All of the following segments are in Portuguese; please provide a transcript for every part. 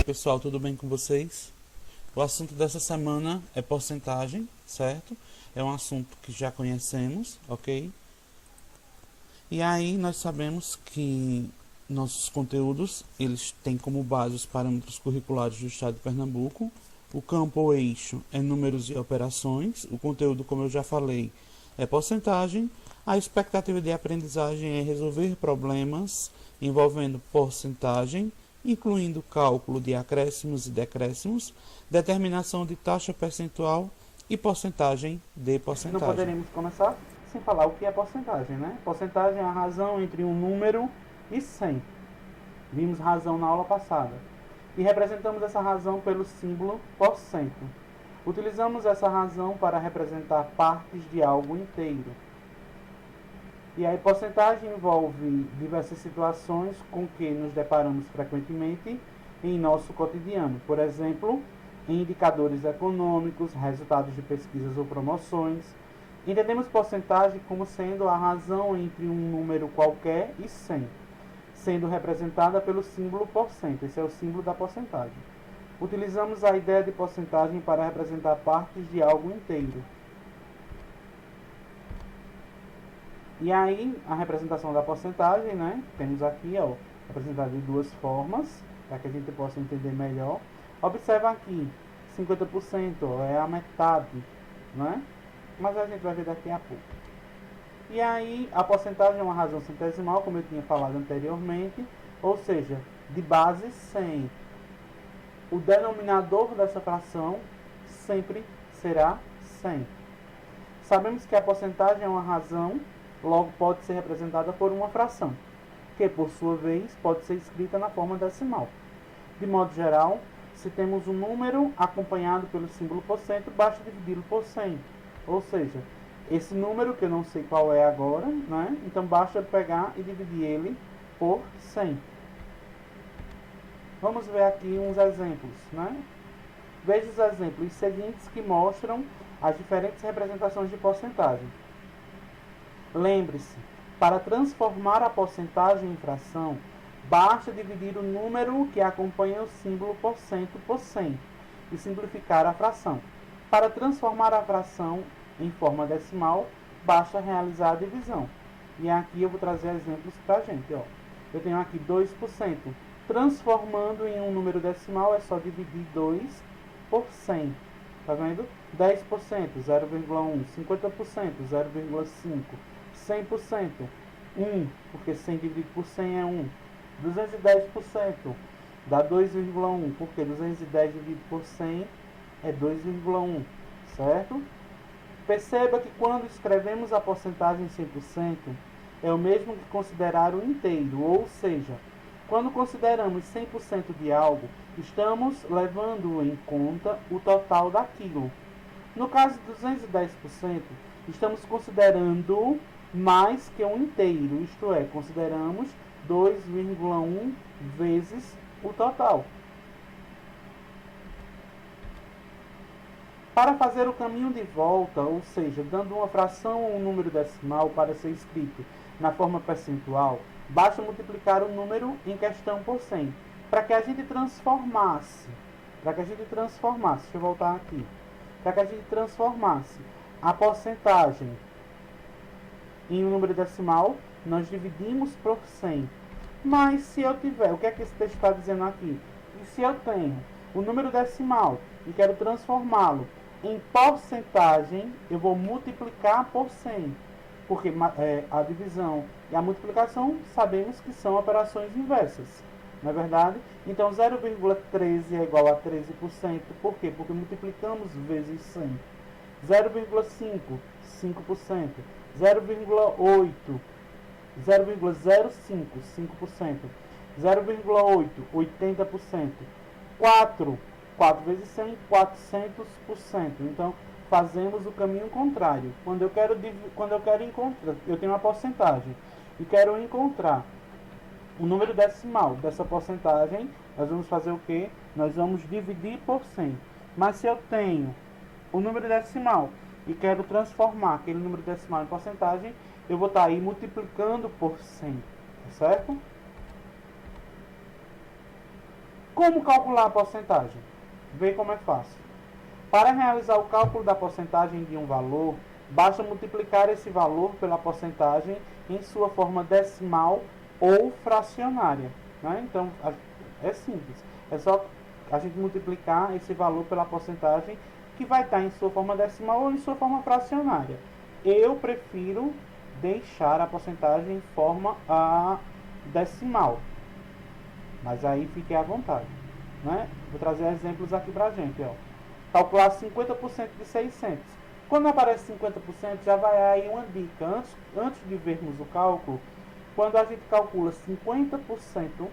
pessoal, tudo bem com vocês? O assunto dessa semana é porcentagem, certo? É um assunto que já conhecemos, ok? E aí nós sabemos que nossos conteúdos, eles têm como base os parâmetros curriculares do Estado de Pernambuco. O campo ou eixo é números e operações. O conteúdo, como eu já falei, é porcentagem. A expectativa de aprendizagem é resolver problemas envolvendo porcentagem, incluindo cálculo de acréscimos e decréscimos, determinação de taxa percentual e porcentagem de porcentagem. Não poderíamos começar sem falar o que é porcentagem, né? Porcentagem é a razão entre um número e 100. Vimos razão na aula passada. E representamos essa razão pelo símbolo %. Utilizamos essa razão para representar partes de algo inteiro. E aí, porcentagem envolve diversas situações com que nos deparamos frequentemente em nosso cotidiano. Por exemplo, em indicadores econômicos, resultados de pesquisas ou promoções. Entendemos porcentagem como sendo a razão entre um número qualquer e 100, sendo representada pelo símbolo %. Esse é o símbolo da porcentagem. Utilizamos a ideia de porcentagem para representar partes de algo inteiro. E aí, a representação da porcentagem, né? Temos aqui, ó, representada de duas formas, para que a gente possa entender melhor. Observa aqui, 50% ó, é a metade, né? Mas a gente vai ver daqui a pouco. E aí, a porcentagem é uma razão centesimal, como eu tinha falado anteriormente, ou seja, de base 100. O denominador dessa fração sempre será 100. Sabemos que a porcentagem é uma razão, logo pode ser representada por uma fração, que por sua vez pode ser escrita na forma decimal. De modo geral, se temos um número acompanhado pelo símbolo %, basta dividi-lo por 100. Ou seja, esse número que eu não sei qual é agora, né? Então basta pegar e dividir ele por 100. Vamos ver aqui uns exemplos, né? Veja os exemplos seguintes que mostram as diferentes representações de porcentagem. Lembre-se, para transformar a porcentagem em fração, basta dividir o número que acompanha o símbolo % por 100 e simplificar a fração. Para transformar a fração em forma decimal, basta realizar a divisão. E aqui eu vou trazer exemplos para a gente. Ó. Eu tenho aqui 2%. Transformando em um número decimal, é só dividir 2 por 100. Tá vendo? 10%, 0,1. 50%, 0,5. 100%, 1, porque 100 dividido por 100 é 1. 210% dá 2,1, porque 210 dividido por 100 é 2,1, certo? Perceba que quando escrevemos a porcentagem 100%, é o mesmo que considerar o inteiro, ou seja, quando consideramos 100% de algo, estamos levando em conta o total daquilo. No caso de 210%, estamos considerando mais que um inteiro, isto é, consideramos 2,1 vezes o total. Para fazer o caminho de volta, ou seja, dando uma fração ou um número decimal para ser escrito na forma percentual, basta multiplicar o número em questão por 100. Para que a gente transformasse, deixa eu voltar aqui, para que a gente transformasse a porcentagem em um número decimal, nós dividimos por 100. Mas se eu tiver, o que é que esse texto está dizendo aqui? E se eu tenho o número decimal e quero transformá-lo em porcentagem, eu vou multiplicar por 100. Porque a divisão e a multiplicação sabemos que são operações inversas. Não é verdade? Então 0,13 é igual a 13%. Por quê? Porque multiplicamos vezes 100. 0,5, 5%. 0,8, 0,05, 5%. 0,8, 80%. 4 vezes 100, 400%. Então, fazemos o caminho contrário. Quando eu quero encontrar, eu tenho uma porcentagem e quero encontrar o número decimal dessa porcentagem, nós vamos fazer o quê? Nós vamos dividir por 100. Mas se eu tenho o número decimal e quero transformar aquele número decimal em porcentagem, eu vou estar aí multiplicando por 100, tá certo? Como calcular a porcentagem? Vê como é fácil. Para realizar o cálculo da porcentagem de um valor, basta multiplicar esse valor pela porcentagem em sua forma decimal ou fracionária. Né? Então, é simples. É só a gente multiplicar esse valor pela porcentagem que vai estar em sua forma decimal ou em sua forma fracionária. Eu prefiro deixar a porcentagem em forma decimal, mas aí fique à vontade. Né? Vou trazer exemplos aqui pra gente. Ó. Calcular 50% de 600. Quando aparece 50%, já vai aí uma dica. Antes de vermos o cálculo, quando a gente calcula 50%,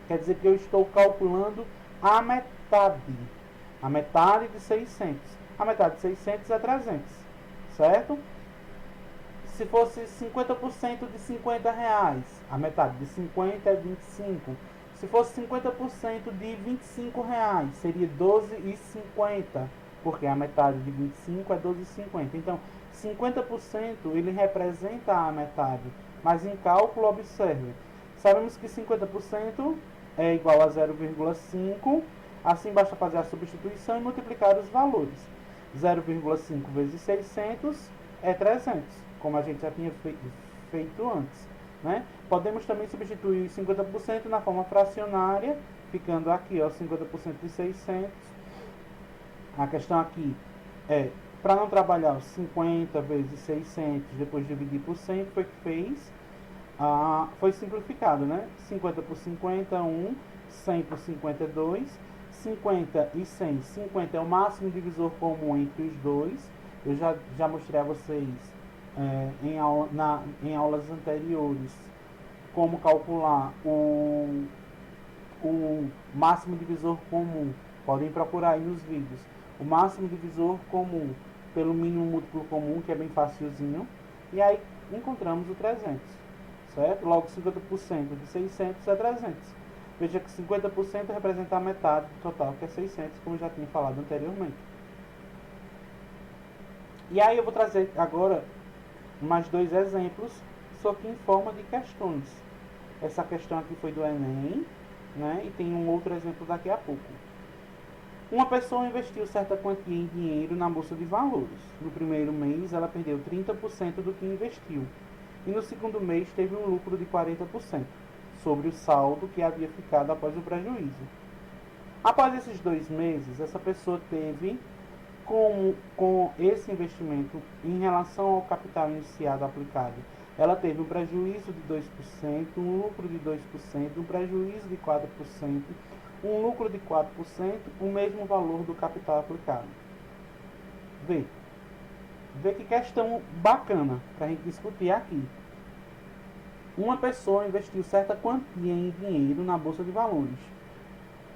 quer dizer que eu estou calculando a metade. A metade de 600. A metade de 600 é 300. Certo? Se fosse 50% de 50 reais, a metade de 50 é 25. Se fosse 50% de 25 reais, seria 12,50, porque a metade de 25 é 12,50. Então, 50% ele representa a metade, mas em cálculo, observe, sabemos que 50% é igual a 0,5, assim basta fazer a substituição e multiplicar os valores. 0,5 vezes 600 é 300, como a gente já tinha feito antes. Né? Podemos também substituir 50% na forma fracionária, ficando aqui, ó, 50% de 600. A questão aqui é, para não trabalhar os 50 vezes 600, depois dividir por 100, foi que fez, foi simplificado, né? 50 por 50, 1, 100 por 52, 50 e 100. 50 é o máximo divisor comum entre os dois. Eu já mostrei a vocês em aulas anteriores como calcular o máximo divisor comum. Podem procurar aí nos vídeos. O máximo divisor comum pelo mínimo múltiplo comum, que é bem facilzinho. E aí encontramos o 300. Certo? Logo, 50% de 600 é 300. Veja que 50% representa a metade do total, que é 600, como eu já tinha falado anteriormente. E aí eu vou trazer agora mais dois exemplos, só que em forma de questões. Essa questão aqui foi do Enem, né? E tem um outro exemplo daqui a pouco. Uma pessoa investiu certa quantia em dinheiro na bolsa de valores. No primeiro mês, ela perdeu 30% do que investiu. E no segundo mês, teve um lucro de 40% sobre o saldo que havia ficado após o prejuízo. Após esses 2 meses, essa pessoa teve, com esse investimento, em relação ao capital iniciado aplicado, ela teve um prejuízo de 2%, um lucro de 2%, um prejuízo de 4%, um lucro de 4%, o mesmo valor do capital aplicado. Vê que questão bacana para a gente discutir aqui. Uma pessoa investiu certa quantia em dinheiro na bolsa de valores.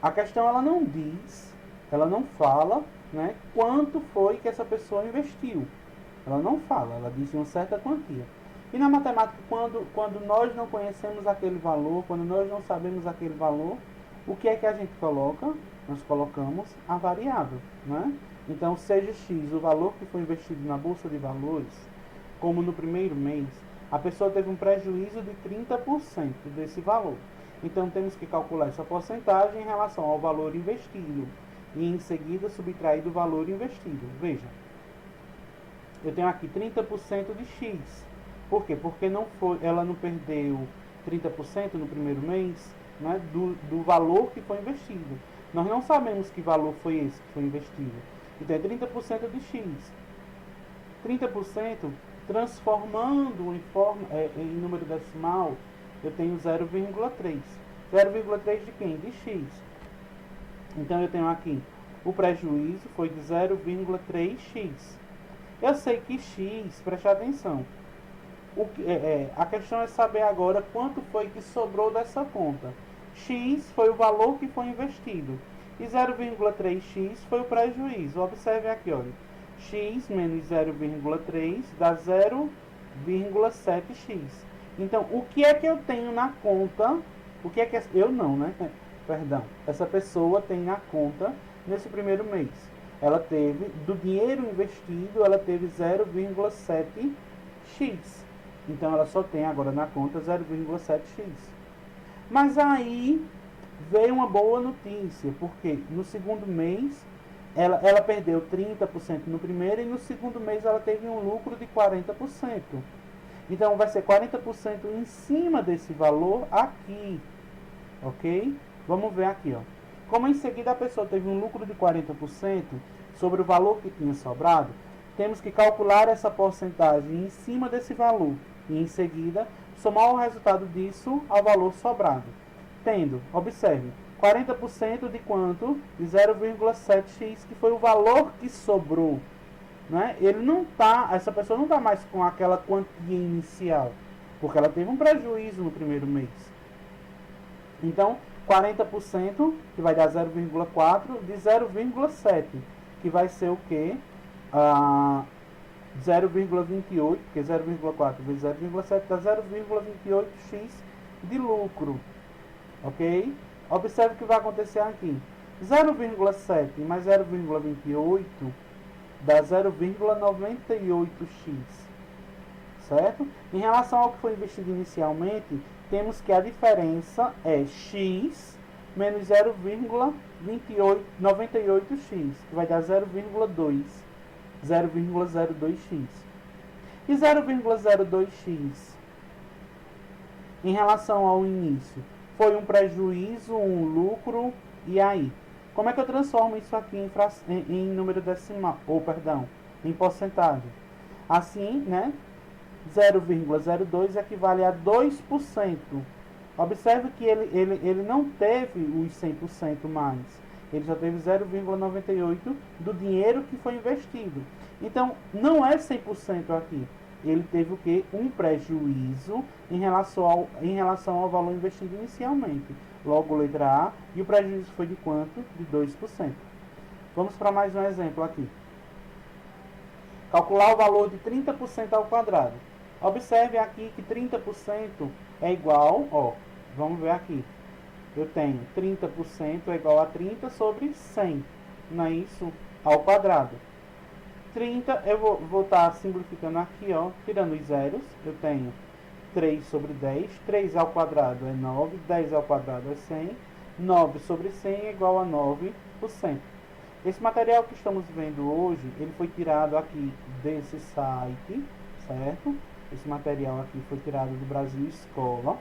A questão ela não diz, ela não fala, né, quanto foi que essa pessoa investiu. Ela não fala, ela diz uma certa quantia. E na matemática, quando nós não conhecemos aquele valor, quando nós não sabemos aquele valor, o que é que a gente coloca? Nós colocamos a variável, né? Então, seja X o valor que foi investido na bolsa de valores, como no primeiro mês, a pessoa teve um prejuízo de 30% desse valor. Então, temos que calcular essa porcentagem em relação ao valor investido e, em seguida, subtrair do valor investido. Veja, eu tenho aqui 30% de X. Por quê? Porque ela não perdeu 30% no primeiro mês, né, do valor que foi investido. Nós não sabemos que valor foi esse que foi investido. Então, é 30% de X. 30%, transformando em número decimal, eu tenho 0,3. 0,3 de quem? De X. Então, eu tenho aqui, o prejuízo foi de 0,3x. Eu sei que X, preste atenção, a questão é saber agora quanto foi que sobrou dessa conta. X foi o valor que foi investido. E 0,3x foi o prejuízo. Observe aqui, olha. X menos 0,3 dá 0,7x. Então, o que é que eu tenho na conta? O que é que eu não, né? Perdão. Essa pessoa tem na conta nesse primeiro mês. Ela teve, do dinheiro investido, ela teve 0,7x. Então, ela só tem agora na conta 0,7x. Mas aí veio uma boa notícia, porque no segundo mês ela perdeu 30% no primeiro e no segundo mês ela teve um lucro de 40%. Então vai ser 40% em cima desse valor aqui, ok? Vamos ver aqui, ó. Como em seguida a pessoa teve um lucro de 40% sobre o valor que tinha sobrado, temos que calcular essa porcentagem em cima desse valor e em seguida somar o resultado disso ao valor sobrado. Tendo, observe, 40% de quanto? De 0,7x, que foi o valor que sobrou. Né? Ele não tá, essa pessoa não está mais com aquela quantia inicial, porque ela teve um prejuízo no primeiro mês. Então, 40%, que vai dar 0,4, de 0,7, que vai ser o quê? 0,28, porque 0,4 vezes 0,7 dá 0,28x de lucro. Ok? Observe o que vai acontecer aqui. 0,7 mais 0,28 dá 0,98x. Certo? Em relação ao que foi investido inicialmente, temos que a diferença é x menos 0,98x, que vai dar 0,02x. E 0,02x em relação ao início? Foi um prejuízo, um lucro, e aí? Como é que eu transformo isso aqui em número decimal, em porcentagem? Assim, né? 0,02 equivale a 2%. Observe que ele não teve os 100% mais. Ele só teve 0,98% do dinheiro que foi investido. Então, não é 100% aqui. Ele teve o quê? Um prejuízo em relação ao valor investido inicialmente. Logo, letra A. E o prejuízo foi de quanto? De 2%. Vamos para mais um exemplo aqui. Calcular o valor de 30% ao quadrado. Observe aqui que 30% é igual, ó, vamos ver aqui. Eu tenho 30% é igual a 30 sobre 100, não é isso? Ao quadrado. 30, eu vou estar simplificando aqui, ó, tirando os zeros. Eu tenho 3 sobre 10, 3 ao quadrado é 9, 10 ao quadrado é 100, 9 sobre 100 é igual a 9%. Esse material que estamos vendo hoje, ele foi tirado aqui desse site, certo? Esse material aqui foi tirado do Brasil Escola.